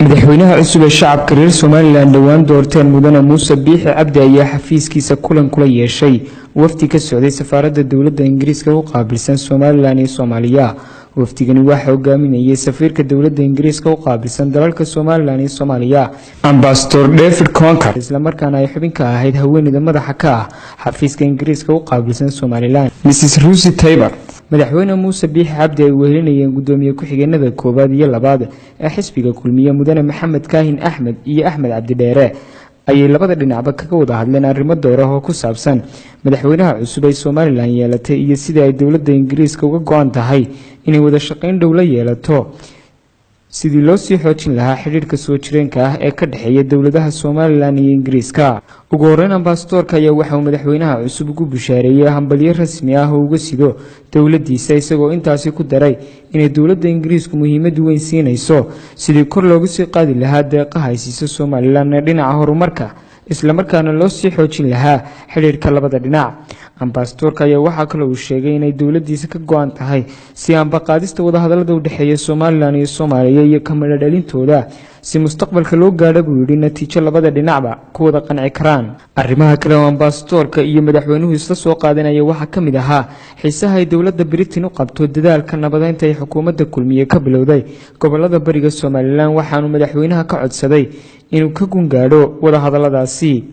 madaxweynaha cusub ee shacabka reer Somaliland dhawaan doorteen mudane Muuse Biixi Cabdi ayaa xafiiskiisa kulan kula yeeshay wafdi ka socday safaaradda dawladda Ingiriiska u qaabilsan Somaliland iyo Soomaaliya. wafdigani waxa hogaaminayay safiirka dawladda Ingiriiska u qaabilsan dalalka Somaliland iyo Soomaaliya Ambassador David Conker, isla markaana ay xubin ka ahayd haweeneyda madaxa ka ah xafiiska Ingiriiska u qaabilsan Somaliland Mrs. Rusi Taylor. madaxweyne Muuse Biixi Cabdi ay wehelinayeen gudoomiye ku-xigeenada koobaad iyo labaad ee xisbiga kulmiye mudane Maxamed Kaahin Axmed iyo Axmed Cabdi Dheere ayay labada dhinacba kaga wada hadleen arrimo door ah oo ku saabsan madaxweynaha cusub ee Somaliland yeelatay iyo sida ay dawladda Ingiriiska uga go'an tahay inay wada shaqayn dhow la yeelato sidii loo sii xoojin lahaa xiriirka soo jireenka ah ee ka dhaxeeya dawladaha Somaliland iyo Ingiriiska. ugu horeyn ambassadorka ayaa waxa uu madaxweynaha cusub ugu bishaareeyay hambalyo rasmi ah oo uga sido dawladdiisa, isagoo intaasi ku daray inay dawladda Ingiriisku muhiimad weyn siinayso sidii kor loogu sii qaadi lahaa deeqaha ay siiso Somaliland ee dhinaca horumarka, isla markaana loo sii xoojin lahaa xiriirka labada dhinac. ambassadorka ayaa waxa kale uu sheegay inay dawladdiisa ka go'an tahay si aanba qaadista wada hadallada u dhaxeeya Somaliland iyo Soomaaliya iyo kamala dhalintooda si mustaqbalka loo gaadho buu yidhi natiijo labada dhinacba ku wada qanci karaan. arrimaha kale oo ambassadorka iyo madaxweynuhu isla soo qaadanaya waxaa ka mid ahaa xiisaha ay dawladda Britain u qabto dadaalka nabadeynta ay xukuumadda kulmiye ka bilowday gobolada bariga Somaliland, waxaanu madaxweynaha ka codsaday inuu ka gungaadho wada hadalladaasi.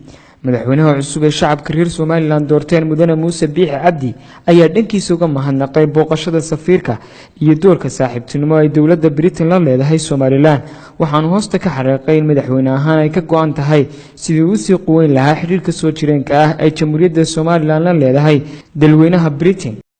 madaxweynaha cusub ee shacabka reer Somaliland doorteen mudane Muuse Biixi Cabdi ayaa dhankiisa uga mahadnaqay booqashada safiirka iyo doorka saaxiibtinimo ay dawladda Britain la leedahay Somaliland, waxaanu hoosta ka xariiqay in madaxweyne ahaan ay ka go'an tahay sidii uu sii quweyn lahaa xiriirka soo jireenka ah ee jamhuuriyadda Somaliland la leedahay dalweynaha Britain.